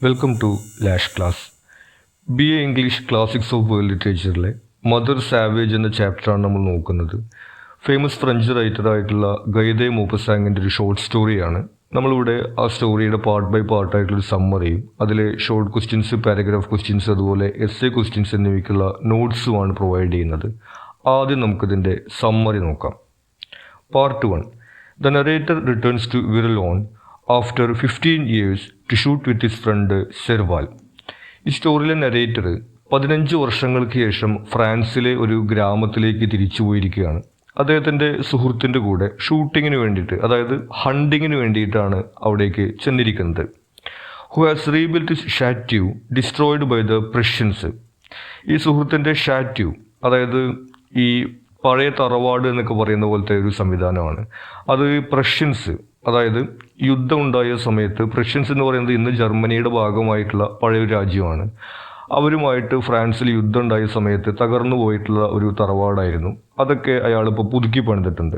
Welcome to Lash class. B A English classics of world ലിറ്ററേച്ചറിലെ Mother Savage എന്ന ചാപ്റ്ററാണ് നമ്മൾ നോക്കുന്നത്. ഫേമസ് ഫ്രഞ്ച് റൈറ്ററായിട്ടുള്ള ഗൈദെ മോപ്പസാങ്ങിൻ്റെ ഒരു ഷോർട്ട് സ്റ്റോറിയാണ്. നമ്മളിവിടെ ആ സ്റ്റോറിയുടെ പാർട്ട് ബൈ പാർട്ടായിട്ടുള്ളൊരു സമ്മറിയും അതിലെ ഷോർട്ട് ക്വസ്റ്റ്യൻസ്, പാരഗ്രാഫ് ക്വസ്റ്റ്യൻസ്, അതുപോലെ എസ്സേ ക്വസ്റ്റ്യൻസ് എന്നിവയ്ക്കുള്ള നോട്ട്സുമാണ് പ്രൊവൈഡ് ചെയ്യുന്നത്. ആദ്യം നമുക്കിതിൻ്റെ സമ്മറി നോക്കാം. Part 1. The narrator returns to Virlon after 15 years to shoot with his friend Serval. ഈ സ്റ്റോറിയിലെ നരേറ്റർ 15 വർഷങ്ങൾക്ക് ശേഷം ഫ്രാൻസിലെ ഒരു ഗ്രാമത്തിലേക്ക് തിരിച്ചു പോയിരിക്കുകയാണ്. അദ്ദേഹത്തിൻ്റെ സുഹൃത്തിൻ്റെ കൂടെ ഷൂട്ടിങ്ങിന് വേണ്ടിയിട്ട്, അതായത് ഹണ്ടിങ്ങിന് വേണ്ടിയിട്ടാണ് അവിടേക്ക് ചെന്നിരിക്കുന്നത്. Who has rebuilt chateau destroyed by the Prussians. ഈ സുഹൃത്തിൻ്റെ ഷാറ്റ്യൂ, അതായത് ഈ പഴയ തറവാട് എന്നൊക്കെ പറയുന്ന പോലത്തെ ഒരു സംവിധാനമാണ്. അത് പ്രഷ്യൻസ്, അതായത് യുദ്ധം ഉണ്ടായ സമയത്ത്, പ്രഷ്യൻസ് എന്ന് പറയുന്നത് ഇന്ന് ജർമ്മനിയുടെ ഭാഗമായിട്ടുള്ള പഴയൊരു രാജ്യമാണ്. അവരുമായിട്ട് ഫ്രാൻസിൽ യുദ്ധം ഉണ്ടായ സമയത്ത് തകർന്നു പോയിട്ടുള്ള ഒരു തറവാടായിരുന്നു. അതൊക്കെ അയാളിപ്പോൾ പുതുക്കി പണിതിട്ടുണ്ട്.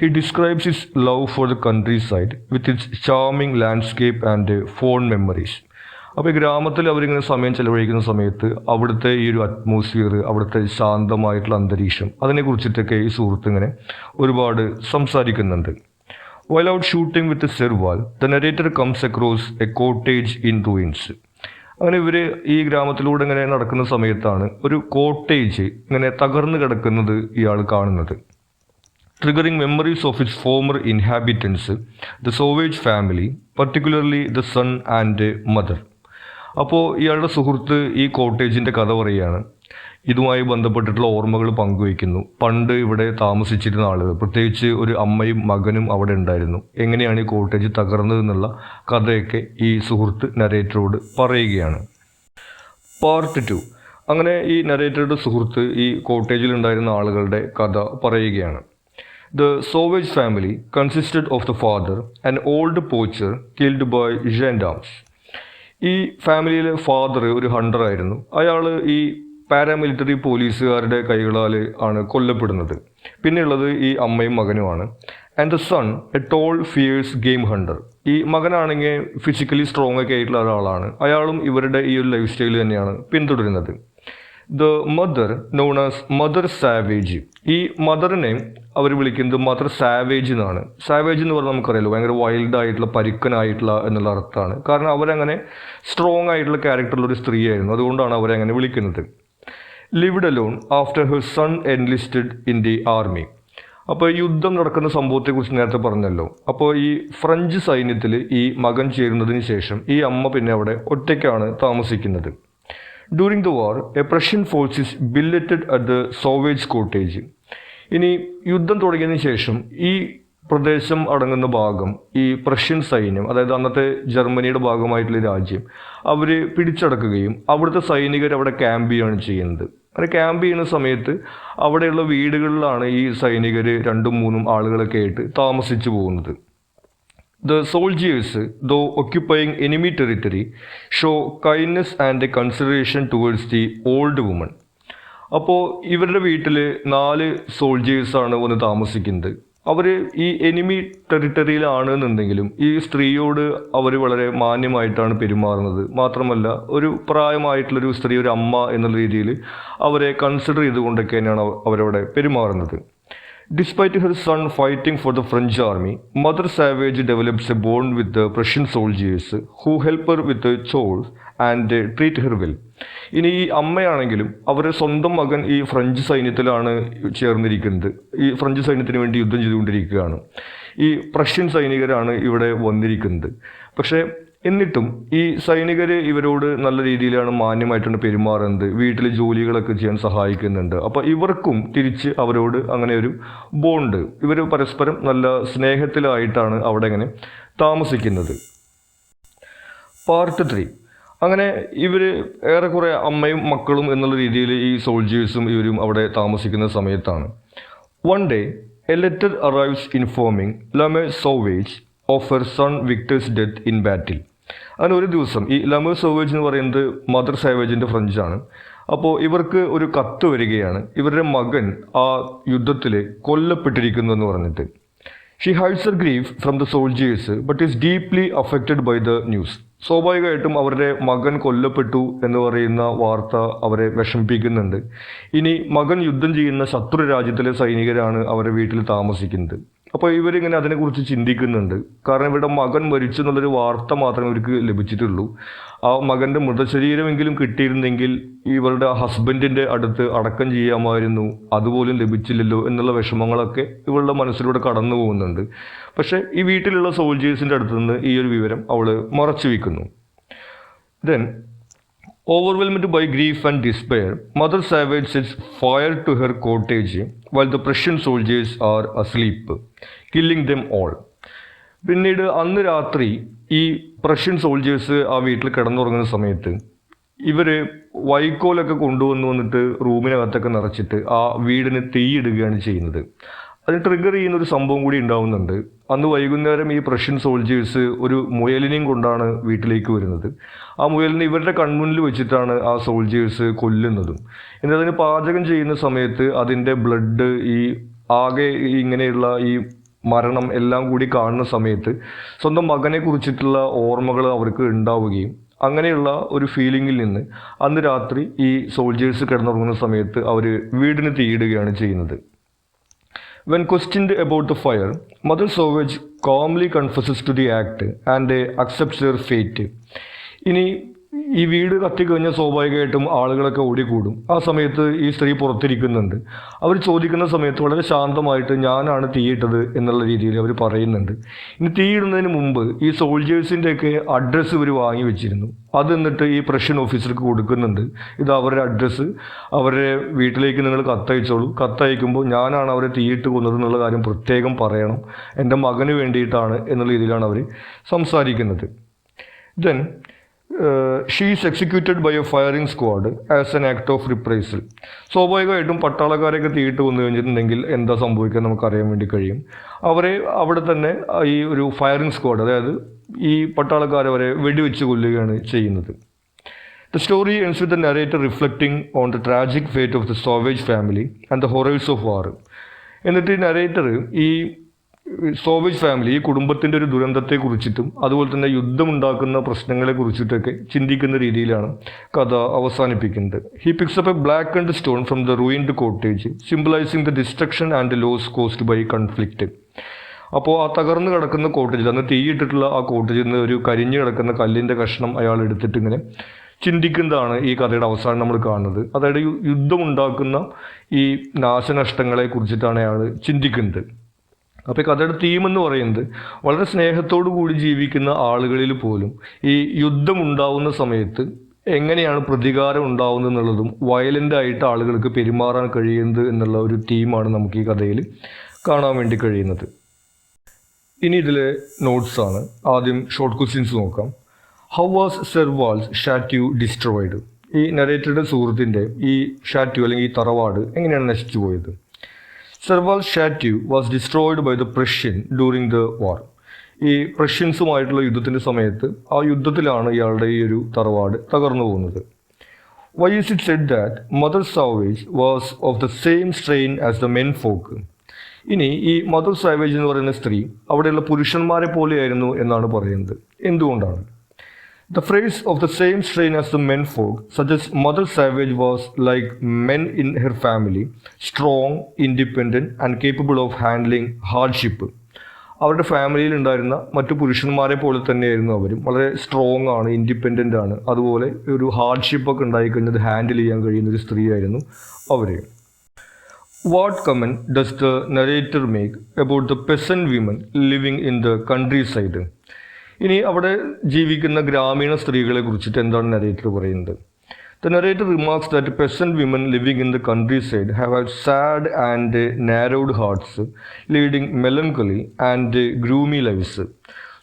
He describes his love for the countryside with its charming landscape and fond memories. അപ്പോൾ ഈ ഗ്രാമത്തിൽ അവരിങ്ങനെ സമയം ചെലവഴിക്കുന്ന സമയത്ത് അവിടുത്തെ ഈ ഒരു അറ്റ്മോസ്ഫിയർ, അവിടുത്തെ ശാന്തമായിട്ടുള്ള അന്തരീക്ഷം, അതിനെക്കുറിച്ചിട്ടൊക്കെ ഈ സുഹൃത്ത് ഇങ്ങനെ ഒരുപാട് സംസാരിക്കുന്നുണ്ട്. While out shooting with Serval, the narrator comes across a cottage in ruins. അങ്ങനെ ഇവർ ഈ ഗ്രാമത്തിലൂടെ ഇങ്ങനെ നടക്കുന്ന സമയത്താണ് ഒരു കോട്ടേജ് ഇങ്ങനെ തകർന്നു കിടക്കുന്നത് ഇയാൾ കാണുന്നത്. Triggering memories of its former inhabitants, the Savage family, particularly the son and mother. അപ്പോൾ ഇയാളുടെ സുഹൃത്ത് ഈ കോട്ടേജിൻ്റെ കഥ പറയുകയാണ്. ഇതുമായി ബന്ധപ്പെട്ടിട്ടുള്ള ഓർമ്മകൾ പങ്കുവയ്ക്കുന്നു. പണ്ട് ഇവിടെ താമസിച്ചിരുന്ന ആളുകൾ, പ്രത്യേകിച്ച് ഒരു അമ്മയും മകനും അവിടെ ഉണ്ടായിരുന്നു. എങ്ങനെയാണ് ഈ കോട്ടേജ് തകർന്നതെന്നുള്ള കഥയൊക്കെ ഈ സുഹൃത്ത് നരേറ്ററോട് പറയുകയാണ്. പാർട്ട് 2. അങ്ങനെ ഈ നരേറ്ററുടെ സുഹൃത്ത് ഈ കോട്ടേജിൽ ഉണ്ടായിരുന്ന ആളുകളുടെ കഥ പറയുകയാണ്. The Sauvage family consisted of the father, an old poacher killed by gendarmes. ഈ ഫാമിലിയിലെ ഫാദർ ഒരു ഹണ്ടറായിരുന്നു. അയാൾ ഈ പാരാമിലിറ്ററി പോലീസുകാരുടെ കൈകളാൽ ആണ് കൊല്ലപ്പെടുന്നത്. പിന്നെയുള്ളത് ഈ അമ്മയും മകനുമാണ്. And the son a tall fierce game hunter. ഈ മകനാണെങ്കിൽ ഫിസിക്കലി സ്ട്രോങ് ഒക്കെ ആയിട്ടുള്ള ഒരാളാണ്. അയാളും ഇവരുടെ ഈ ഒരു ലൈഫ് സ്റ്റൈൽ തന്നെയാണ് പിന്തുടരുന്നത്. The mother known as mother savage. ഈ മദറിനെ അവർ വിളിക്കുന്നത് മദർ സാവേജ് എന്നാണ്. സാവേജ് എന്ന് പറഞ്ഞാൽ നമുക്കറിയാലോ, ഭയങ്കര വൈൽഡ് ആയിട്ടുള്ള, പരുക്കനായിട്ടുള്ള എന്നുള്ള അർത്ഥമാണ്. കാരണം അവരങ്ങനെ സ്ട്രോങ് ആയിട്ടുള്ള ക്യാരക്ടറുള്ള ഒരു സ്ത്രീയായിരുന്നു. അതുകൊണ്ടാണ് അവരങ്ങനെ വിളിക്കുന്നത്. Lived alone after her son enlisted in the army. അപ്പോൾ യുദ്ധം നടക്കുന്ന സംഭവത്തെക്കുറിച്ച് നേരത്തെ പറഞ്ഞല്ലോ. അപ്പോൾ ഈ ഫ്രഞ്ച് സൈന്യത്തിൽ ഈ മകൻ ചേരുന്നതിന് ശേഷം ഈ അമ്മ പിന്നെ അവിടെ ഒറ്റയ്ക്കാണ് താമസിക്കുന്നത്. During the war a Prussian force is billeted at the Savage cottage. ഇനി യുദ്ധം തുടങ്ങിയതിന് ശേഷം ഈ പ്രദേശം അടങ്ങുന്ന ഭാഗം ഈ പ്രഷ്യൻ സൈന്യം, അതായത് അന്നത്തെ ജർമ്മനിയുടെ ഭാഗമായിട്ടുള്ള രാജ്യം, അവർ പിടിച്ചടക്കുകയും അവിടുത്തെ സൈനികർ അവിടെ ക്യാമ്പ് ചെയ്യുകയാണ് ചെയ്യുന്നത്. അങ്ങനെ ക്യാമ്പ് ചെയ്യുന്ന സമയത്ത് അവിടെയുള്ള വീടുകളിലാണ് ഈ സൈനികർ 2-3 ആളുകളൊക്കെ ആയിട്ട് താമസിച്ചു പോകുന്നത്. The soldiers, though occupying enemy territory, show kindness and consideration towards the old woman. അപ്പോൾ ഇവരുടെ വീട്ടിൽ 4 സോൾജേഴ്സാണ് വന്ന് താമസിക്കുന്നത്. അവർ ഈ എനിമി ടെറിട്ടറിയിലാണ് എന്നുണ്ടെങ്കിലും ഈ സ്ത്രീയോട് അവർ വളരെ മാന്യമായിട്ടാണ് പെരുമാറുന്നത്. മാത്രമല്ല ഒരു പ്രായമായിട്ടുള്ളൊരു സ്ത്രീ, ഒരു അമ്മ എന്നുള്ള രീതിയിൽ അവരെ കൺസിഡർ ചെയ്തുകൊണ്ടൊക്കെ തന്നെയാണ് അവരവിടെ പെരുമാറുന്നത്. Despite her son fighting for the French army, Mother Savage develops a bond with the Prussian soldiers who help her with the chores and treat her well. ഇനി ഈ അമ്മയാണെങ്കിലും അവരുടെ സ്വന്തം മകൻ ഈ ഫ്രഞ്ച് സൈന്യത്തിലാണ് ചേർന്നിരിക്കുന്നത്. ഈ ഫ്രഞ്ച് സൈന്യത്തിന് വേണ്ടി യുദ്ധം ചെയ്തുകൊണ്ടിരിക്കുകയാണ്. ഈ പ്രഷ്യൻ സൈനികരാണ് ഇവിടെ വന്നിരിക്കുന്നത്. പക്ഷേ എന്നിട്ടും ഈ സൈനികർ ഇവരോട് നല്ല രീതിയിലാണ് മാന്യമായിട്ടാണ് പെരുമാറുന്നത്. വീട്ടിൽ ജോലികളൊക്കെ ചെയ്യാൻ സഹായിക്കുന്നുണ്ട്. അപ്പോൾ ഇവർക്കും തിരിച്ച് അവരോട് അങ്ങനെ ഒരു ബോണ്ട്, ഇവർ പരസ്പരം നല്ല സ്നേഹത്തിലായിട്ടാണ് അവിടെ ഇങ്ങനെ താമസിക്കുന്നത്. പാർട്ട് 3. അങ്ങനെ ഇവർ ഏറെക്കുറെ അമ്മയും മക്കളും എന്നുള്ള രീതിയിൽ ഈ സോൾജേഴ്സും ഇവരും അവിടെ താമസിക്കുന്ന സമയത്താണ് one day a letter arrives informing La Mere Savage of her son Victor's death in battle. അങ്ങനെ ഒരു ദിവസം ഈ ലമെ സോവേജ് എന്ന് പറയുന്നത് മദർ സാവേജിൻ്റെ ഫ്രഞ്ചാണ്. അപ്പോൾ ഇവർക്ക് ഒരു കത്ത് വരികയാണ്, ഇവരുടെ മകൻ ആ യുദ്ധത്തിൽ കൊല്ലപ്പെട്ടിരിക്കുന്നു എന്ന് പറഞ്ഞിട്ട്. She hides her grief from the soldiers but is deeply affected by the news. സ്വാഭാവികമായിട്ടും അവരുടെ മകൻ കൊല്ലപ്പെട്ടു എന്ന് പറയുന്ന വാർത്ത അവരെ വിഷമിപ്പിക്കുന്നുണ്ട്. ഇനി മകൻ യുദ്ധം ചെയ്യുന്ന ശത്രു രാജ്യത്തിലെ സൈനികരാണ് അവരുടെ വീട്ടിൽ താമസിക്കുന്നത്. അപ്പോൾ ഇവരിങ്ങനെ അതിനെക്കുറിച്ച് ചിന്തിക്കുന്നുണ്ട്. കാരണം ഇവരുടെ മകൻ മരിച്ചു എന്നുള്ളൊരു വാർത്ത മാത്രമേ ഇവർക്ക് ലഭിച്ചിട്ടുള്ളൂ. ആ മകൻ്റെ മൃതശരീരമെങ്കിലും കിട്ടിയിരുന്നെങ്കിൽ ഇവരുടെ ഹസ്ബൻഡിൻ്റെ അടുത്ത് അടക്കം ചെയ്യാമായിരുന്നു, അതുപോലും ലഭിച്ചില്ലല്ലോ എന്നുള്ള വിഷമങ്ങളൊക്കെ ഇവളുടെ മനസ്സിലൂടെ കടന്നു പോകുന്നുണ്ട്. പക്ഷേ ഈ വീട്ടിലുള്ള സോൾജേഴ്സിൻ്റെ അടുത്ത് നിന്ന് ഈ ഒരു വിവരം അവൾ മറച്ചു വയ്ക്കുന്നു. Then overwhelmed by grief and despair, Mother Savage sets fire to her cottage while the Prussian soldiers are asleep, killing them all. പിന്നീട് അന്ന് രാത്രി ഈ പ്രഷ്യൻ സോൾജേഴ്സ് ആ വീട്ടിൽ കിടന്നുറങ്ങുന്ന സമയത്ത് ഇവർ വൈക്കോലൊക്കെ കൊണ്ടുവന്നിട്ട് റൂമിനകത്തൊക്കെ നിറച്ചിട്ട് ആ വീടിന് തീയിടുകയാണ് ചെയ്യുന്നത്. അതിന് ട്രിഗർ ചെയ്യുന്ന ഒരു സംഭവം കൂടി ഉണ്ടാവുന്നുണ്ട്. അന്ന് വൈകുന്നേരം ഈ പ്രഷ്യൻ സോൾജേഴ്സ് ഒരു മുയലിനെയും കൊണ്ടാണ് വീട്ടിലേക്ക് വരുന്നത്. ആ മുയലിനെ ഇവരുടെ കൺമുന്നിൽ വെച്ചിട്ടാണ് ആ സോൾജേഴ്സ് കൊല്ലുന്നതും. എന്നിട്ട് അതിന് പാചകം ചെയ്യുന്ന സമയത്ത് അതിൻ്റെ ബ്ലഡ് ഈ ആകെ ഇങ്ങനെയുള്ള ഈ മരണം എല്ലാം കൂടി കാണുന്ന സമയത്ത് സ്വന്തം മകനെ കുറിച്ചിട്ടുള്ള ഓർമ്മകൾ അവർക്ക് ഉണ്ടാവുകയും അങ്ങനെയുള്ള ഒരു ഫീലിങ്ങിൽ നിന്ന് അന്ന് രാത്രി ഈ സോൾജേഴ്സ് കിടന്നുറങ്ങുന്ന സമയത്ത് അവർ വീടിന് തീയിടുകയാണ് ചെയ്യുന്നത്. When questioned about the fire, Mother Savage calmly confesses to the act and accepts her fate. ഇനി ഈ വീട് കത്തിക്കഴിഞ്ഞാൽ സ്വാഭാവികമായിട്ടും ആളുകളൊക്കെ ഓടിക്കൂടും. ആ സമയത്ത് ഈ സ്ത്രീ പുറത്തിരിക്കുന്നുണ്ട്. അവർ ചോദിക്കുന്ന സമയത്ത് വളരെ ശാന്തമായിട്ട് ഞാനാണ് തീയിട്ടത് എന്നുള്ള രീതിയിൽ അവർ പറയുന്നുണ്ട്. ഇനി തീയിടുന്നതിന് മുമ്പ് ഈ സോൾജേഴ്സിൻ്റെയൊക്കെ അഡ്രസ്സ് ഇവർ വാങ്ങി വെച്ചിരുന്നു. അത് എന്നിട്ട് ഈ പ്രഷ്യൻ ഓഫീസർക്ക് കൊടുക്കുന്നുണ്ട്. ഇത് അവരുടെ അഡ്രസ്സ്, അവരുടെ വീട്ടിലേക്ക് നിങ്ങൾ കത്തയച്ചോളൂ. കത്തയക്കുമ്പോൾ ഞാനാണ് അവരെ തീയിട്ട് കൊന്നത് എന്നുള്ള കാര്യം പ്രത്യേകം പറയണം, എൻ്റെ മകന് വേണ്ടിയിട്ടാണ് എന്നുള്ള രീതിയിലാണ് അവർ സംസാരിക്കുന്നത്. Then she is executed by a firing squad as an act of reprisal. സ്വാഭാവികമായിട്ടും പട്ടാളക്കാരെയൊക്കെ തീയിട്ട് കൊന്നു കഴിഞ്ഞിട്ടുണ്ടെങ്കിൽ എന്താ സംഭവിക്കാൻ നമുക്കറിയാൻ വേണ്ടി കഴിയും. അവരെ അവിടെ തന്നെ ഈ ഒരു ഫയറിംഗ് സ്ക്വാഡ്, അതായത് ഈ പട്ടാളക്കാരെ വരെ വെടിവെച്ച് കൊല്ലുകയാണ് ചെയ്യുന്നത്. The story ends with the narrator reflecting on the tragic fate of the Savage family and the horrors of war. എന്നിട്ട് ഈ നരേറ്റർ ഈ സോവേജ് ഫാമിലി, ഈ കുടുംബത്തിൻ്റെ ഒരു ദുരന്തത്തെ കുറിച്ചിട്ടും അതുപോലെ തന്നെ യുദ്ധമുണ്ടാക്കുന്ന പ്രശ്നങ്ങളെ കുറിച്ചിട്ടൊക്കെ ചിന്തിക്കുന്ന രീതിയിലാണ് കഥ അവസാനിപ്പിക്കുന്നത്. He picks up a black and stone from the ruined cottage symbolising the destruction and loss caused by conflict. അപ്പോൾ ആ തകർന്നു കിടക്കുന്ന കോട്ടേജിൽ, അന്ന് തീയിട്ടിട്ടുള്ള ആ കോട്ടേജിൽ നിന്ന് ഒരു കരിഞ്ഞു കിടക്കുന്ന കല്ലിൻ്റെ കഷ്ണം അയാൾ എടുത്തിട്ട് ഇങ്ങനെ ചിന്തിക്കുന്നതാണ് ഈ കഥയുടെ അവസാനം നമ്മൾ കാണുന്നത്. അതായത് യുദ്ധമുണ്ടാക്കുന്ന ഈ നാശനഷ്ടങ്ങളെ കുറിച്ചിട്ടാണ് അയാൾ ചിന്തിക്കുന്നത്. അപ്പോൾ ഈ കഥയുടെ തീം എന്ന് പറയുന്നത് വളരെ സ്നേഹത്തോടു കൂടി ജീവിക്കുന്ന ആളുകളിൽ പോലും ഈ യുദ്ധമുണ്ടാവുന്ന സമയത്ത് എങ്ങനെയാണ് പ്രതികാരം ഉണ്ടാവുന്നത് എന്നുള്ളതും വയലൻ്റായിട്ട് ആളുകൾക്ക് പെരുമാറാൻ കഴിയുന്നത് എന്നുള്ള ഒരു തീമാണ് നമുക്ക് ഈ കഥയിൽ കാണാൻ വേണ്ടി കഴിയുന്നത്. ഇനി ഇതിലെ നോട്ട്സാണ്. ആദ്യം ഷോർട്ട് ക്വസ്റ്റ്യൻസ് നോക്കാം. How was Serval's chateau destroyed? ഈ നരേറ്ററുടെ സുഹൃത്തിൻ്റെ ഈ ഷാറ്റ്യൂ അല്ലെങ്കിൽ ഈ തറവാട് എങ്ങനെയാണ് നശിച്ചു പോയത്? Serval's chateau was destroyed by the Prussian during the war. ഈ പ്രഷ്യൻസുമായിട്ടുള്ള യുദ്ധത്തിൻ്റെ സമയത്ത് ആ യുദ്ധത്തിലാണ് ഇയാളുടെ ഈ ഒരു തറവാട് തകർന്നു പോകുന്നത്. Why is it said that mother Savage was of the same strain as the men folk? ഇനി ഈ മദർ സാവേജ് എന്ന് പറയുന്ന സ്ത്രീ അവിടെയുള്ള പുരുഷന്മാരെ പോലെയായിരുന്നു എന്നാണ് പറയുന്നത്. എന്തുകൊണ്ടാണ്? The phrase of the same strain as the men folk suggests Mother Savage was like men in her family, strong, independent and capable of handling hardship. അവരുടെ ഫാമിലിയിൽ ഉണ്ടായിരുന്ന മറ്റു പുരുഷന്മാരെ പോലെ തന്നെയായിരുന്നു അവരും. വളരെ സ്ട്രോങ് ആണ്, ഇൻഡിപെൻഡൻ്റ് ആണ്, അതുപോലെ ഒരു ഹാർഡ്ഷിപ്പൊക്കെ ഉണ്ടായിക്കഴിഞ്ഞത് ഹാൻഡിൽ ചെയ്യാൻ കഴിയുന്ന ഒരു സ്ത്രീയായിരുന്നു അവർ. What comment does the narrator make about the peasant women living in the countryside? ഇനി അവിടെ ജീവിക്കുന്ന ഗ്രാമീണ സ്ത്രീകളെ കുറിച്ചിട്ട് എന്താണ് നരേറ്റർ പറയുന്നത്? The narrator remarks that peasant women living in the countryside have had sad and narrowed hearts, leading melancholy and gloomy lives.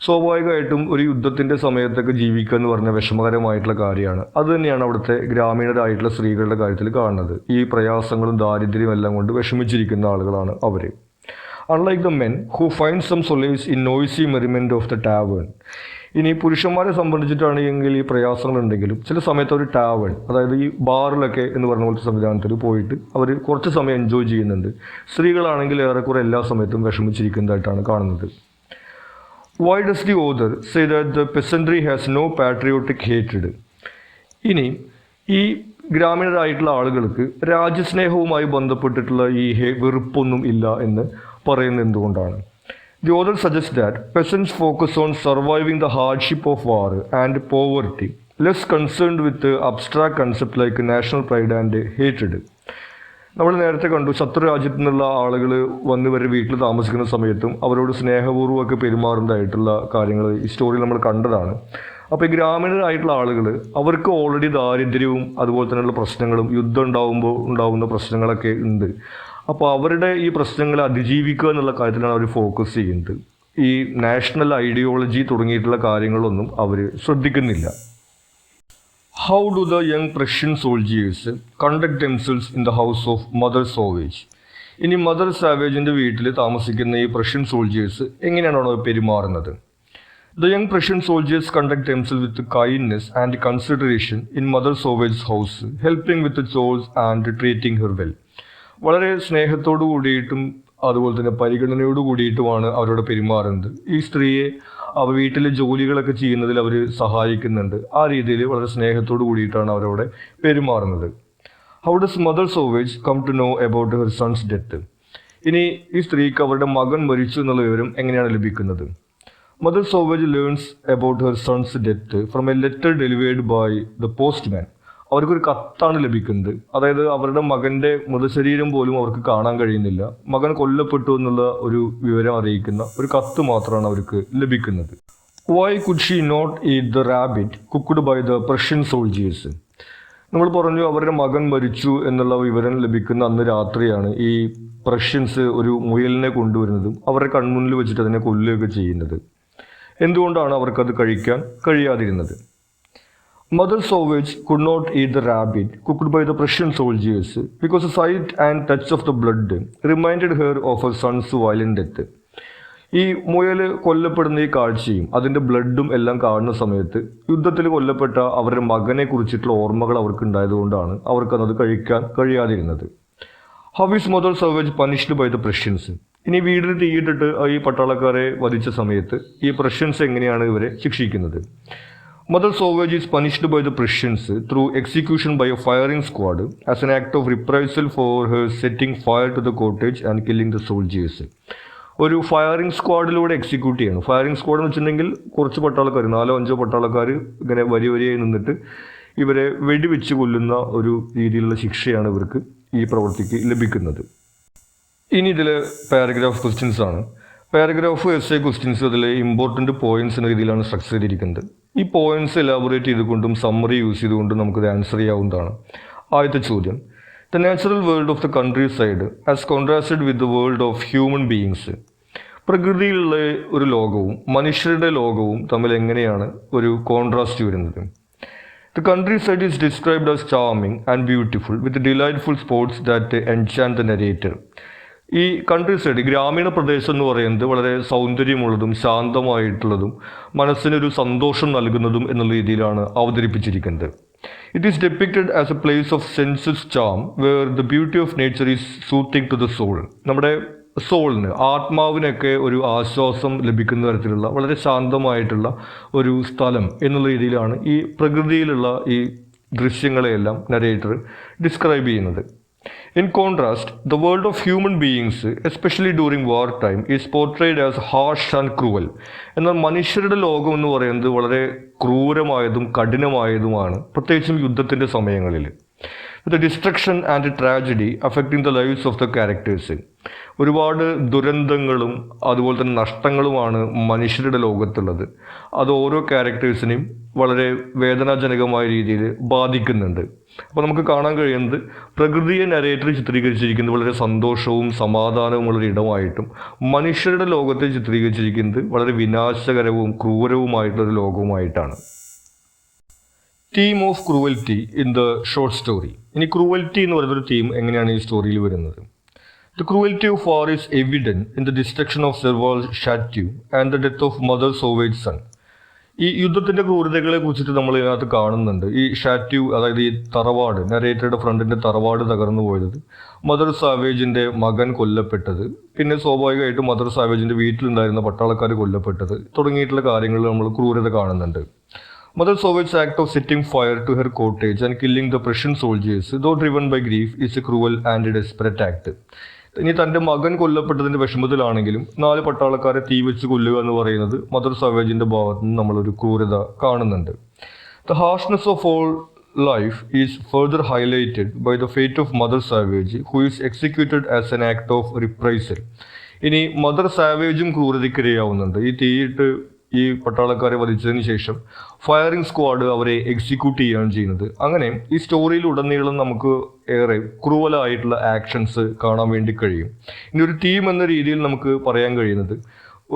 സ്വാഭാവികമായിട്ടും ഒരു യുദ്ധത്തിൻ്റെ സമയത്തൊക്കെ ജീവിക്കുക എന്ന് പറഞ്ഞ വിഷമകരമായിട്ടുള്ള കാര്യമാണ്. അതുതന്നെയാണ് അവിടുത്തെ ഗ്രാമീണരായിട്ടുള്ള സ്ത്രീകളുടെ കാര്യത്തിൽ കാണുന്നത്. ഈ പ്രയാസങ്ങളും ദാരിദ്ര്യവും എല്ലാം കൊണ്ട് വിഷമിച്ചിരിക്കുന്ന ആളുകളാണ് അവർ. Unlike the men who find some solace in noisy merriment of the tavern. ഇനി പുരുഷന്മാരെ സംബന്ധിച്ചിട്ടാണെങ്കിൽ ഈ പ്രയാസങ്ങളുണ്ടെങ്കിലും ചില സമയത്ത് ഒരു ടാവേൺ, അതായത് ഈ ബാറിലൊക്കെ എന്ന് പറഞ്ഞ പോലത്തെ സംവിധാനത്തിൽ പോയിട്ട് അവർ കുറച്ച് സമയം എൻജോയ് ചെയ്യുന്നുണ്ട്. സ്ത്രീകളാണെങ്കിൽ ഏറെക്കുറെ എല്ലാ സമയത്തും വിഷമിച്ചിരിക്കുന്നതായിട്ടാണ് കാണുന്നത്. Why does the author say that the peasantry has no patriotic hatred? ഇനി ഈ ഗ്രാമീണരായിട്ടുള്ള ആളുകൾക്ക് രാജ്യസ്നേഹവുമായി ബന്ധപ്പെട്ടിട്ടുള്ള ഈ വെറുപ്പൊന്നും ഇല്ല എന്ന് പറയുന്നത് എന്തുകൊണ്ടാണ്? The author suggests that peasants focus on surviving the hardship of war and poverty, less concerned with the abstract concept like national pride and hatred. നമ്മൾ നേരത്തെ കണ്ടു, ശത്രു രാജ്യത്തു നിന്നുള്ള ആളുകൾ വന്ന് ഇവരുടെ വീട്ടിൽ താമസിക്കുന്ന സമയത്തും അവരോട് സ്നേഹപൂർവ്വമൊക്കെ പെരുമാറുന്നതായിട്ടുള്ള കാര്യങ്ങൾ ഈ സ്റ്റോറിയിൽ നമ്മൾ കണ്ടതാണ്. അപ്പോൾ ഈ ഗ്രാമീണരായിട്ടുള്ള ആളുകൾ അവർക്ക് ഓൾറെഡി ദാരിദ്ര്യവും അതുപോലെ തന്നെയുള്ള പ്രശ്നങ്ങളും യുദ്ധം ഉണ്ടാകുമ്പോൾ ഉണ്ടാകുന്ന പ്രശ്നങ്ങളൊക്കെ ഉണ്ട്. അപ്പോൾ അവരുടെ ഈ പ്രശ്നങ്ങളെ അതിജീവിക്കുക എന്നുള്ള കാര്യത്തിലാണ് അവർ ഫോക്കസ് ചെയ്യുന്നത്. ഈ നാഷണൽ ഐഡിയോളജി തുടങ്ങിയിട്ടുള്ള കാര്യങ്ങളൊന്നും അവർ ശ്രദ്ധിക്കുന്നില്ല. How do the young Prussian soldiers conduct themselves in the house of Mother Savage? ഇനി മദർ സാവേജിൻ്റെ വീട്ടിൽ താമസിക്കുന്ന ഈ പ്രഷ്യൻ സോൾജിയേഴ്സ് എങ്ങനെയാണോ പെരുമാറുന്നത്? The young Prussian soldiers conduct themselves with kindness and consideration in Mother Savage's house, helping with the chores and treating her well. വളരെ സ്നേഹത്തോടു കൂടിയിട്ടും അതുപോലെ തന്നെ പരിഗണനയോട് കൂടിയിട്ടുമാണ് അവരോട് പെരുമാറുന്നത്. ഈ സ്ത്രീയെ വീട്ടിലെ ജോലികളൊക്കെ ചെയ്യുന്നതിൽ അവർ സഹായിക്കുന്നുണ്ട്. ആ രീതിയിൽ വളരെ സ്നേഹത്തോടു കൂടിയിട്ടാണ് അവരവിടെ പെരുമാറുന്നത്. How does Mother Savage come to know about her son's death? ഇനി ഈ സ്ത്രീക്ക് അവരുടെ മകൻ മരിച്ചു എന്നുള്ള വിവരം എങ്ങനെയാണ് ലഭിക്കുന്നത്? Mother Savage learns about her son's death from a letter delivered by the postman. അവർക്കൊരു കത്താണ് ലഭിക്കുന്നത്. അതായത് അവരുടെ മകൻ്റെ മൃതശരീരം പോലും അവർക്ക് കാണാൻ കഴിയുന്നില്ല. മകൻ കൊല്ലപ്പെട്ടു എന്നുള്ള ഒരു വിവരം അറിയിക്കുന്ന ഒരു കത്ത് മാത്രമാണ് അവർക്ക് ലഭിക്കുന്നത്. Why could she not eat the rabbit cooked by the Prussian soldiers? നമ്മൾ പറഞ്ഞു അവരുടെ മകൻ മരിച്ചു എന്നുള്ള വിവരം ലഭിക്കുന്ന അന്ന് രാത്രിയാണ് ഈ പ്രഷ്യൻസ് ഒരു മുയലിനെ കൊണ്ടുവരുന്നതും അവരുടെ കൺമുന്നിൽ വെച്ചിട്ട് അതിനെ കൊല്ലുകയൊക്കെ ചെയ്യുന്നത്. എന്തുകൊണ്ടാണ് അവർക്കത് കഴിക്കാൻ കഴിയാതിരുന്നത്? Mother Sauvage could not eat the rabbit cooked by the Prussian soldiers because the sight and touch of the blood reminded her of her son's violent death. ഈ മുയൽ കൊല്ലപ്പെടുന്ന ഈ കാഴ്ചയും അതിൻ്റെ ബ്ലഡും എല്ലാം കാണുന്ന സമയത്ത് യുദ്ധത്തിൽ കൊല്ലപ്പെട്ട അവരുടെ മകനെ കുറിച്ചിട്ടുള്ള ഓർമ്മകൾ അവർക്ക് ഉണ്ടായതുകൊണ്ടാണ് അവർക്കത് കഴിക്കാൻ കഴിയാതിരുന്നത്. How is Mother Sauvage punished by the Prussians? ഇനി വീടിന് തീയിട്ടിട്ട് ഈ പട്ടാളക്കാരെ വധിച്ച സമയത്ത് ഈ പ്രഷ്യൻസ് എങ്ങനെയാണ് ഇവരെ ശിക്ഷിക്കുന്നത്? Mother Sauvage is punished by the Prussians through execution by a firing squad as an act of reprisal for her setting fire to the cottage and killing the soldiers. ഒരു firing സ്ക്വാഡിലൂടെ execute ചെയ്യണം. Firing squad എന്ന് വെച്ചിട്ടുണ്ടെങ്കിൽ കുറച്ച് പട്ടാളക്കാർ, 4-5 പട്ടാളക്കാർ ഇങ്ങനെ വരിയായി നിന്നിട്ട് ഇവരെ വെടിവെച്ച് കൊല്ലുന്ന ഒരു രീതിയിലുള്ള ശിക്ഷയാണ് ഇവർക്ക് ഈ പ്രവൃത്തിക്ക് ലഭിക്കുന്നത്. ഇനി ഇതിൽ പാരഗ്രാഫ് ക്വസ്റ്റ്യൻസ് ആണ്. പാരഗ്രാഫ് എസ് എ ക്വസ്റ്റ്യൻസ് അതിൽ ഇമ്പോർട്ടൻറ്റ് പോയിന്റ്സ് എന്ന രീതിയിലാണ് സ്ട്രക്ചർ ചെയ്തിരിക്കുന്നത്. ഈ പോയിന്റ്സ് എലാബറേറ്റ് ചെയ്തുകൊണ്ടും സമ്മറി യൂസ് ചെയ്തുകൊണ്ടും നമുക്കത് ആൻസർ ചെയ്യാവുന്നതാണ്. ആദ്യത്തെ ചോദ്യം, the natural world of the countryside as contrasted with the world of human beings. പ്രകൃതിയിലുള്ള ഒരു ലോകവും മനുഷ്യരുടെ ലോകവും തമ്മിൽ എങ്ങനെയാണ് ഒരു കോൺട്രാസ്റ്റ് വരുന്നത്? The countryside is described as charming and beautiful with delightful spots that enchant the narrator. ഈ കൺട്രി സൈഡ് ഗ്രാമീണ പ്രദേശം എന്ന് പറയുന്നത് വളരെ സൗന്ദര്യമുള്ളതും ശാന്തമായിട്ടുള്ളതും മനസ്സിനൊരു സന്തോഷം നൽകുന്നതും എന്നുള്ള രീതിയിലാണ് അവതരിപ്പിച്ചിരിക്കുന്നത്. It is depicted as a place of senses charm where the beauty of nature is soothing to the soul. നമ്മുടെ സോളിന്, ആത്മാവിനൊക്കെ ഒരു ആശ്വാസം ലഭിക്കുന്ന തരത്തിലുള്ള വളരെ ശാന്തമായിട്ടുള്ള ഒരു സ്ഥലം എന്നുള്ള രീതിയിലാണ് ഈ പ്രകൃതിയിലുള്ള ഈ ദൃശ്യങ്ങളെയെല്ലാം നരേറ്റർ ഡിസ്ക്രൈബ് ചെയ്യുന്നത്. In contrast, the world of human beings, especially during wartime, is portrayed as harsh and cruel. എന്നാൽ മനുഷ്യരുടെ ലോകം എന്ന് പറയുന്നത് വളരെ ക്രൂരമായതും കഠിനമായതുമാണ്, പ്രത്യേകിച്ചും യുദ്ധത്തിൻ്റെ സമയങ്ങളിൽ. The destruction and tragedy affecting the lives of the characters. ഒരുപാട് ദുരന്തങ്ങളും അതുപോലെ തന്നെ നഷ്ടങ്ങളുമാണ് മനുഷ്യരുടെ ലോകത്തുള്ളത്. അത് ഓരോ ക്യാരക്ടേഴ്സിനെയും വളരെ വേദനാജനകമായ രീതിയിൽ ബാധിക്കുന്നുണ്ട്. അപ്പോൾ നമുക്ക് കാണാൻ കഴിയുന്നത് പ്രകൃതിയെ നരേറ്റർ ചിത്രീകരിച്ചിരിക്കുന്നത് വളരെ സന്തോഷവും സമാധാനവുമുള്ളൊരു ഇടമായിട്ടും മനുഷ്യരുടെ ലോകത്തെ ചിത്രീകരിച്ചിരിക്കുന്നത് വളരെ വിനാശകരവും ക്രൂരവുമായിട്ടുള്ളൊരു ലോകവുമായിട്ടാണ്. Theme of cruelty in the short story. ഇനി ക്രൂവൽറ്റി എന്ന് പറയുന്നൊരു തീം എങ്ങനെയാണ് ഈ സ്റ്റോറിയിൽ വരുന്നത്? The cruelty of war is evident in the destruction of Serval's statue and the death of Mother Sauvage's son. ഈ യുദ്ധത്തിന്റെ ക്രൂരതകളെ കുറിച്ചിട്ട് നമ്മൾ ഇതിനകത്ത് കാണുന്നുണ്ട്. ഈ ഷാറ്റ്യൂ, അതായത് ഈ തറവാട്, നരേറ്ററുടെ ഫ്രണ്ടിന്റെ തറവാട് തകർന്നു പോയത്, മദർ സാവേജിന്റെ മകൻ കൊല്ലപ്പെട്ടത്, പിന്നെ സ്വാഭാവികമായിട്ടും മദർ സാവേജിന്റെ വീട്ടിലുണ്ടായിരുന്ന പട്ടാളക്കാർ കൊല്ലപ്പെട്ടത് തുടങ്ങിയിട്ടുള്ള കാര്യങ്ങൾ നമ്മൾ ക്രൂരത കാണുന്നുണ്ട്. Mother Savage act of setting fire to her cottage and killing the Prussian soldiers, though driven by grief, is a cruel and desperate act. ഇനി തൻ്റെ മകൻ കൊല്ലപ്പെട്ടതിൻ്റെ വിഷമത്തിലാണെങ്കിലും 4 പട്ടാളക്കാരെ തീ വെച്ച് കൊല്ലുക എന്ന് പറയുന്നത് മദർ സാവേജിൻ്റെ ഭാഗത്ത് നിന്ന് നമ്മളൊരു ക്രൂരത കാണുന്നുണ്ട്. The harshness of all life is further highlighted by the fate of Mother Savage, who is executed as an act of reprisal. ഇനി മദർ സാവേജും ക്രൂരതയ്ക്കിരയാവുന്നുണ്ട്. ഈ തീയിട്ട് ഈ പട്ടാളക്കാരെ വധിച്ചതിന് ശേഷം ഫയറിംഗ് സ്ക്വാഡ് അവരെ എക്സിക്യൂട്ട് ചെയ്യുകയാണ് ചെയ്യുന്നത്. അങ്ങനെ ഈ സ്റ്റോറിയിൽ ഉടനീളം നമുക്ക് ഏറെ ക്രൂവലായിട്ടുള്ള ആക്ഷൻസ് കാണാൻ വേണ്ടി കഴിയും. ഇനി ഒരു ടീം എന്ന രീതിയിൽ നമുക്ക് പറയാൻ കഴിയുന്നത്,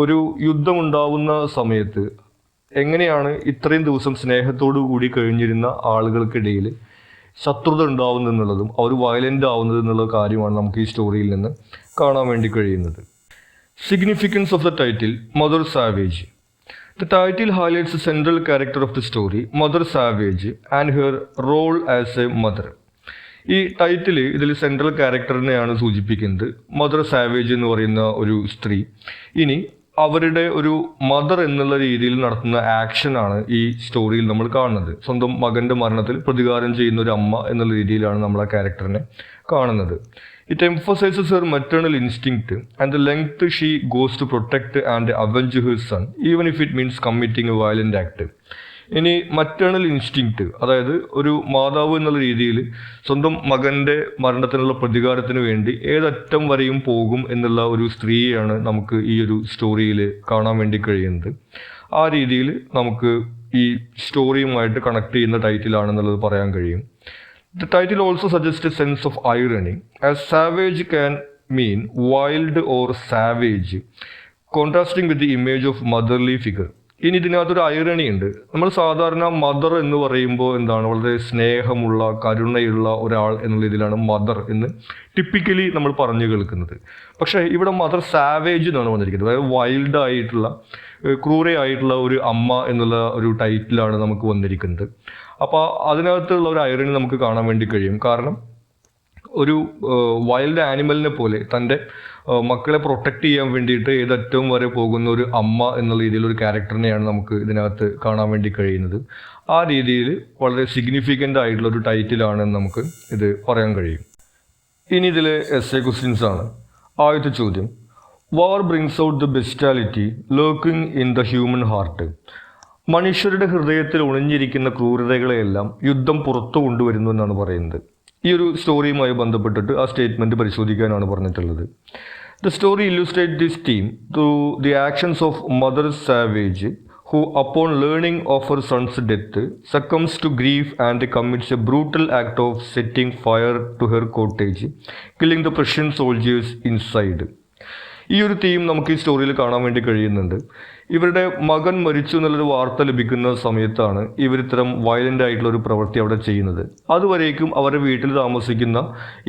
ഒരു യുദ്ധമുണ്ടാവുന്ന സമയത്ത് എങ്ങനെയാണ് ഇത്രയും ദിവസം സ്നേഹത്തോടു കൂടി കഴിഞ്ഞിരുന്ന ആളുകൾക്കിടയിൽ ശത്രുത ഉണ്ടാവുന്നത് എന്നുള്ളതും അവർ വയലൻ്റ് ആവുന്നത് എന്നുള്ള കാര്യമാണ് നമുക്ക് ഈ സ്റ്റോറിയിൽ നിന്ന് കാണാൻ വേണ്ടി കഴിയുന്നത്. Significance of the title mother savage. The title highlights the central character of the story, Mother Savage, and her role as a mother. ഈ ടൈറ്റിൽ ഇതിൽ സെൻട്രൽ ക്യാരക്ടറിനെയാണ് സൂചിപ്പിക്കുന്നത്, മദർ സാവേജ് എന്ന് പറയുന്ന ഒരു സ്ത്രീ. ഇനി അവരുടെ ഒരു മദർ എന്നുള്ള രീതിയിൽ നടത്തുന്ന ആക്ഷനാണ് ഈ സ്റ്റോറിയിൽ നമ്മൾ കാണുന്നത്. സ്വന്തം മകൻ്റെ മരണത്തിൽ പ്രതികാരം ചെയ്യുന്ന ഒരു അമ്മ എന്നുള്ള രീതിയിലാണ് നമ്മൾ ആ ക്യാരക്ടറിനെ കാണുന്നത്. It emphasizes her maternal instinct and the length she goes to protect and avenge her son, even if it means committing a violent act. ഇനി മറ്റേണൽ ഇൻസ്റ്റിങ്ക്റ്റ്, അതായത് ഒരു മാതാവ് എന്നുള്ള രീതിയിൽ സ്വന്തം മകൻ്റെ മരണത്തിനുള്ള പ്രതികാരത്തിന് വേണ്ടി ഏതറ്റം വരെയും പോകും എന്നുള്ള ഒരു സ്ത്രീയാണ് നമുക്ക് ഈ ഒരു സ്റ്റോറിയിൽ കാണാൻ വേണ്ടി കഴിയുന്നത്. ആ രീതിയിൽ നമുക്ക് ഈ സ്റ്റോറിയുമായിട്ട് കണക്ട് ചെയ്യുന്ന ടൈറ്റിലാണെന്നുള്ളത് പറയാൻ കഴിയും. The title also suggests a sense of irony, as savage can mean wild or savage, contrasting with the image of motherly figure. ഇനി ഇതിനകത്തൊരു ഐറണി ഉണ്ട്. നമ്മൾ സാധാരണ മദർ എന്ന് പറയുമ്പോൾ എന്താണ്, വളരെ സ്നേഹമുള്ള കരുണയുള്ള ഒരാൾ എന്നുള്ള രീതിയിലാണ് മദർ എന്ന് ടിപ്പിക്കലി നമ്മൾ പറഞ്ഞു കേൾക്കുന്നത്. പക്ഷേ ഇവിടെ മദർ സാവേജ് എന്നാണ് വന്നിരിക്കുന്നത്. അതായത് വൈൽഡ് ആയിട്ടുള്ള ക്രൂരയായിട്ടുള്ള ഒരു അമ്മ എന്നുള്ള ഒരു ടൈറ്റിലാണ് നമുക്ക് വന്നിരിക്കുന്നത്. അപ്പോൾ അതിനകത്തുള്ള ഒരു ഐറണി നമുക്ക് കാണാൻ വേണ്ടി കഴിയും. കാരണം ഒരു വൈൽഡ് ആനിമലിനെ പോലെ തൻ്റെ മക്കളെ പ്രൊട്ടക്റ്റ് ചെയ്യാൻ വേണ്ടിയിട്ട് ഏതറ്റവും വരെ പോകുന്ന ഒരു അമ്മ എന്നുള്ള രീതിയിലൊരു ക്യാരക്ടറിനെയാണ് നമുക്ക് ഇതിനകത്ത് കാണാൻ വേണ്ടി കഴിയുന്നത്. ആ രീതിയിൽ വളരെ സിഗ്നിഫിക്കൻ്റ് ആയിട്ടുള്ള ഒരു ടൈറ്റിലാണെന്ന് നമുക്ക് ഇത് പറയാൻ കഴിയും. ഇനി ഇതിലെ എസ്സേ ക്വസ്റ്റ്യൻസ് ആണ്. ആദ്യത്തെ ചോദ്യം, war brings out the bestiality lurking in the human heart. മനുഷ്യരുടെ ഹൃദയത്തിൽ ഒളിഞ്ഞിരിക്കുന്ന ക്രൂരതകളെയെല്ലാം യുദ്ധം പുറത്തു കൊണ്ടുവരുന്നു എന്നാണ് പറയുന്നത്. ഈ ഒരു സ്റ്റോറിയുമായി ബന്ധപ്പെട്ടിട്ട് ആ സ്റ്റേറ്റ്മെൻറ്റ് പരിശോധിക്കാനാണ് പറഞ്ഞിട്ടുള്ളത്. The story illustrate this theme through the actions of mother savage, who upon learning of her son's death succumbs to grief and commits a brutal act of setting fire to her cottage, killing the Prussian soldiers inside. ഈ ഒരു theme നമുക്ക് ഈ സ്റ്റോറിയിൽ കാണാൻ വേണ്ടി കഴിയുന്നുണ്ട്. ഇവരുടെ മകൻ മരിച്ചു എന്നുള്ളൊരു വാർത്ത ലഭിക്കുന്ന സമയത്താണ് ഇവർ ഇത്തരം വയലൻ്റ് ആയിട്ടുള്ള ഒരു പ്രവൃത്തി അവിടെ ചെയ്യുന്നത്. അതുവരേക്കും അവരുടെ വീട്ടിൽ താമസിക്കുന്ന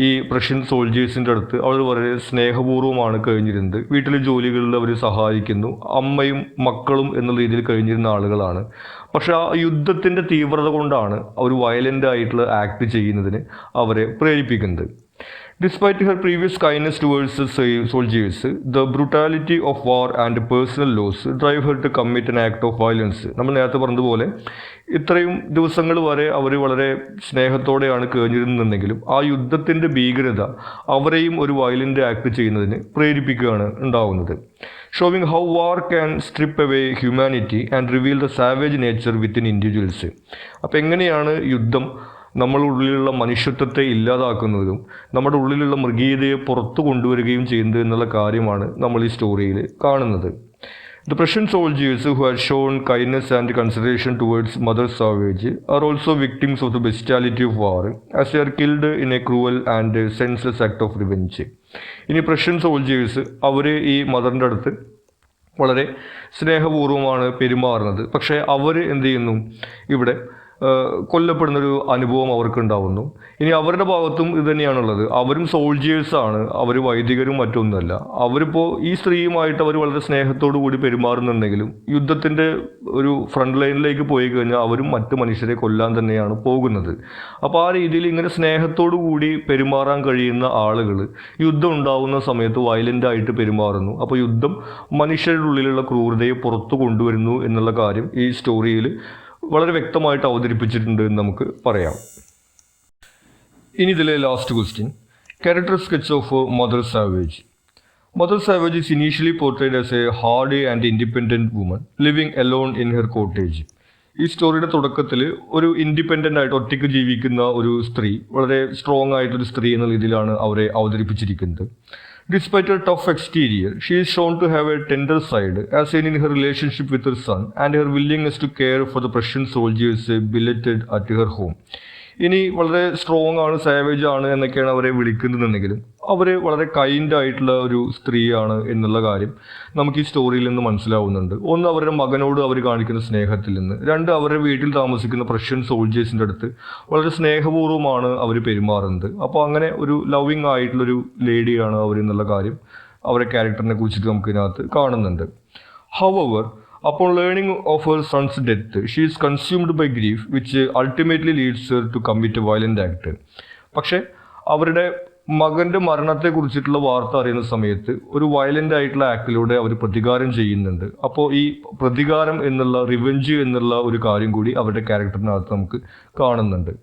ഈ പ്രഷ്യൻ സോൾജേഴ്സിൻ്റെ അടുത്ത് അവർ വളരെ സ്നേഹപൂർവ്വമാണ് കഴിഞ്ഞിരുന്നത്. വീട്ടിലെ ജോലികളിൽ അവർ സഹായിക്കുന്നു, അമ്മയും മക്കളും എന്നുള്ള രീതിയിൽ കഴിഞ്ഞിരുന്ന ആളുകളാണ്. പക്ഷെ ആ യുദ്ധത്തിൻ്റെ തീവ്രത കൊണ്ടാണ് അവർ വയലൻ്റ് ആയിട്ടുള്ള ആക്ട് ചെയ്യുന്നതിന് അവരെ പ്രേരിപ്പിക്കുന്നത്. Despite her previous kindness towards the soldiers, the brutality of war and personal loss drive her to commit an act of violence. നമ്മൾ നേരത്തെ പറഞ്ഞതുപോലെ ഇത്രയും ദിവസങ്ങൾ വരെ അവർ വളരെ സ്നേഹത്തോടെയാണ് കഴിഞ്ഞിരുന്നെങ്കിലും ആ യുദ്ധത്തിൻ്റെ ഭീകരത അവരെയും ഒരു വയലൻ്റ് ആക്ട് ചെയ്യുന്നതിന് പ്രേരിപ്പിക്കുകയാണ് ഉണ്ടാവുന്നത്. Showing how war can strip away humanity and reveal the savage nature within individuals. അപ്പോൾ എങ്ങനെയാണ് യുദ്ധം നമ്മുടെ ഉള്ളിലുള്ള മനുഷ്യത്വത്തെ ഇല്ലാതാക്കുന്നതും നമ്മുടെ ഉള്ളിലുള്ള മൃഗീയതയെ പുറത്തു കൊണ്ടുവരികയും ചെയ്യുന്നത് എന്നുള്ള കാര്യമാണ് നമ്മൾ ഈ സ്റ്റോറിയിൽ കാണുന്നത്. The Prussian soldiers who had shown kindness and consideration towards Mother Savage are also victims of the bestiality of war, as they are killed in a cruel and senseless act of revenge. ഇനി Prussian soldiers അവർ ഈ മദറിൻ്റെ അടുത്ത് വളരെ സ്നേഹപൂർവ്വമാണ് പെരുമാറുന്നത്. പക്ഷേ അവർ എന്ത് ചെയ്യുന്നു, ഇവിടെ കൊല്ലപ്പെടുന്നൊരു അനുഭവം അവർക്കുണ്ടാവുന്നു. ഇനി അവരുടെ ഭാഗത്തും ഇത് തന്നെയാണുള്ളത്. അവരും സോൾജിയേഴ്സാണ്, അവർ വൈദികരും മറ്റൊന്നുമല്ല. അവരിപ്പോൾ ഈ സ്ത്രീയുമായിട്ട് അവർ വളരെ സ്നേഹത്തോടു കൂടി പെരുമാറുന്നുണ്ടെങ്കിലും യുദ്ധത്തിൻ്റെ ഒരു ഫ്രണ്ട് ലൈനിലേക്ക് പോയി കഴിഞ്ഞാൽ അവരും മറ്റു മനുഷ്യരെ കൊല്ലാൻ തന്നെയാണ് പോകുന്നത്. അപ്പോൾ ആ രീതിയിൽ ഇങ്ങനെ സ്നേഹത്തോടു കൂടി പെരുമാറാൻ കഴിയുന്ന ആളുകൾ യുദ്ധം ഉണ്ടാവുന്ന സമയത്ത് വയലൻ്റായിട്ട് പെരുമാറുന്നു. അപ്പോൾ യുദ്ധം മനുഷ്യരുടെ ഉള്ളിലുള്ള ക്രൂരതയെ പുറത്തു കൊണ്ടുവരുന്നു എന്നുള്ള കാര്യം ഈ സ്റ്റോറിയിൽ വളരെ വ്യക്തമായിട്ട് അവതരിപ്പിച്ചിട്ടുണ്ട് എന്ന് നമുക്ക് പറയാം. ഇനി ഇതിലെ last question, character sketch of mother savage. Mother savage is initially portrayed as a hardy and independent woman living alone in her cottage. ഈ സ്റ്റോറിയുടെ തുടക്കത്തിൽ ഒരു ഇൻഡിപെൻഡൻ്റ് ആയിട്ട് ഒറ്റയ്ക്ക് ജീവിക്കുന്ന ഒരു സ്ത്രീ, വളരെ സ്ട്രോങ് ആയിട്ടൊരു സ്ത്രീ എന്ന രീതിയിലാണ് അവരെ അവതരിപ്പിച്ചിരിക്കുന്നത്. Despite her tough exterior, she is shown to have a tender side, as seen in her relationship with her son and her willingness to care for the Prussian soldiers billeted at her home. ഇനി വളരെ strong ആണ്, savage ആണ് എന്നൊക്കെയാണ് അവരെ വിളിക്കുന്നുണ്ടെങ്കിലും അവർ വളരെ kind ആയിട്ടുള്ള ഒരു സ്ത്രീയാണ് എന്നുള്ള കാര്യം നമുക്ക് ഈ സ്റ്റോറിയിൽ നിന്ന് മനസ്സിലാവുന്നുണ്ട്. ഒന്ന്, അവരുടെ മകനോട് അവർ കാണിക്കുന്ന സ്നേഹത്തിൽ നിന്ന്. രണ്ട്, അവരുടെ വീട്ടിൽ താമസിക്കുന്ന പ്രഷ്യൻ സോൾജേഴ്സിൻ്റെ അടുത്ത് വളരെ സ്നേഹപൂർവ്വമാണ് അവർ പെരുമാറുന്നത്. അപ്പോൾ അങ്ങനെ ഒരു ലവിങ് ആയിട്ടുള്ളൊരു ലേഡിയാണ് അവർ എന്നുള്ള കാര്യം അവരുടെ ക്യാരക്ടറിനെ കുറിച്ചിട്ട് നമുക്ക് ഇതിനകത്ത് കാണുന്നുണ്ട്. However, upon learning of her son's death, she is consumed by grief, which ultimately leads her to commit a violent act. പക്ഷേ അവരുടെ മകൻ്റെ മരണത്തെക്കുറിച്ചിട്ടുള്ള വാർത്ത അറിയുന്ന സമയത്ത് ഒരു വയലൻ്റ് ആയിട്ടുള്ള ആക്ടിലൂടെ അവർ പ്രതികാരം ചെയ്യുന്നുണ്ട്. അപ്പോൾ ഈ പ്രതികാരം എന്നുള്ള, റിവെഞ്ച് എന്നുള്ള ഒരു കാര്യം കൂടി അവരുടെ ക്യാരക്ടറിനകത്ത് നമുക്ക് കാണുന്നുണ്ട്.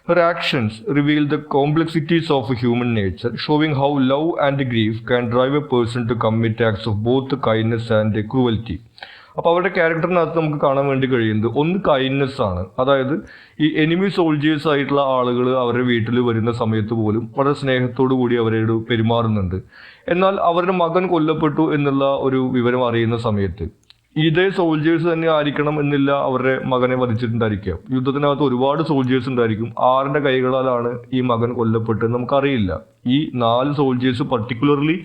Her actions reveal the complexities of human nature, showing how love and grief can drive a person to commit acts of both kindness and cruelty. അപ്പോൾ അവരുടെ ക്യാരക്ടറിനകത്ത് നമുക്ക് കാണാൻ വേണ്ടി കഴിയുന്നത് ഒന്ന് കൈൻഡ്നെസ് ആണ്. അതായത് ഈ എനിമി സോൾജേഴ്സ് ആയിട്ടുള്ള ആളുകൾ അവരുടെ വീട്ടിൽ വരുന്ന സമയത്ത് പോലും വളരെ സ്നേഹത്തോടു കൂടി അവരോട് പെരുമാറുന്നുണ്ട്. എന്നാൽ അവരുടെ മകൻ കൊല്ലപ്പെട്ടു എന്നുള്ള ഒരു വിവരം അറിയുന്ന സമയത്ത് ഇതേ സോൾജേഴ്സ് തന്നെ ആയിരിക്കണം എന്നില്ല അവരുടെ മകനെ വധിച്ചിട്ടുണ്ടായിരിക്കാം. യുദ്ധത്തിനകത്ത് ഒരുപാട് സോൾജേഴ്സ് ഉണ്ടായിരിക്കും. ആരുടെ കൈകളാലാണ് ഈ മകൻ കൊല്ലപ്പെട്ടത് നമുക്കറിയില്ല. ഈ 4 സോൾജേഴ്സ് പർട്ടിക്കുലർലി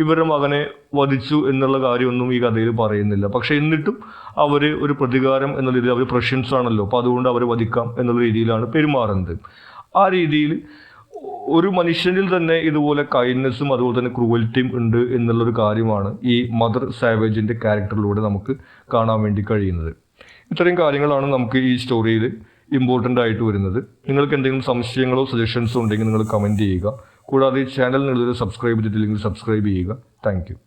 ഇവരുടെ മകനെ വധിച്ചു എന്നുള്ള കാര്യമൊന്നും ഈ കഥയിൽ പറയുന്നില്ല. പക്ഷെ എന്നിട്ടും അവർ ഒരു പ്രതികാരം എന്ന രീതിയിൽ, അവർ പ്രഷ്യൻസ് ആണല്ലോ, അപ്പോൾ അതുകൊണ്ട് അവർ വധിക്കാം എന്നുള്ള രീതിയിലാണ് പെരുമാറുന്നത്. ആ രീതിയിൽ ഒരു മനുഷ്യനിൽ തന്നെ ഇതുപോലെ കൈൻഡ്നെസ്സും അതുപോലെ തന്നെ ക്രൂവൽറ്റിയും ഉണ്ട് എന്നുള്ളൊരു കാര്യമാണ് ഈ മദർ സാവേജിൻ്റെ ക്യാരക്ടറിലൂടെ നമുക്ക് കാണാൻ വേണ്ടി കഴിയുന്നത്. ഇത്രയും കാര്യങ്ങളാണ് നമുക്ക് ഈ സ്റ്റോറിയിൽ ഇമ്പോർട്ടൻ്റ് ആയിട്ട് വരുന്നത്. നിങ്ങൾക്ക് എന്തെങ്കിലും സംശയങ്ങളോ സജഷൻസോ ഉണ്ടെങ്കിൽ നിങ്ങൾ കമൻറ്റ് ചെയ്യുക. കൂടാതെ ഈ ചാനൽ നിങ്ങൾ സബ്സ്ക്രൈബ് ചെയ്തിട്ടില്ലെങ്കിൽ സബ്സ്ക്രൈബ് ചെയ്യുക. Thank you.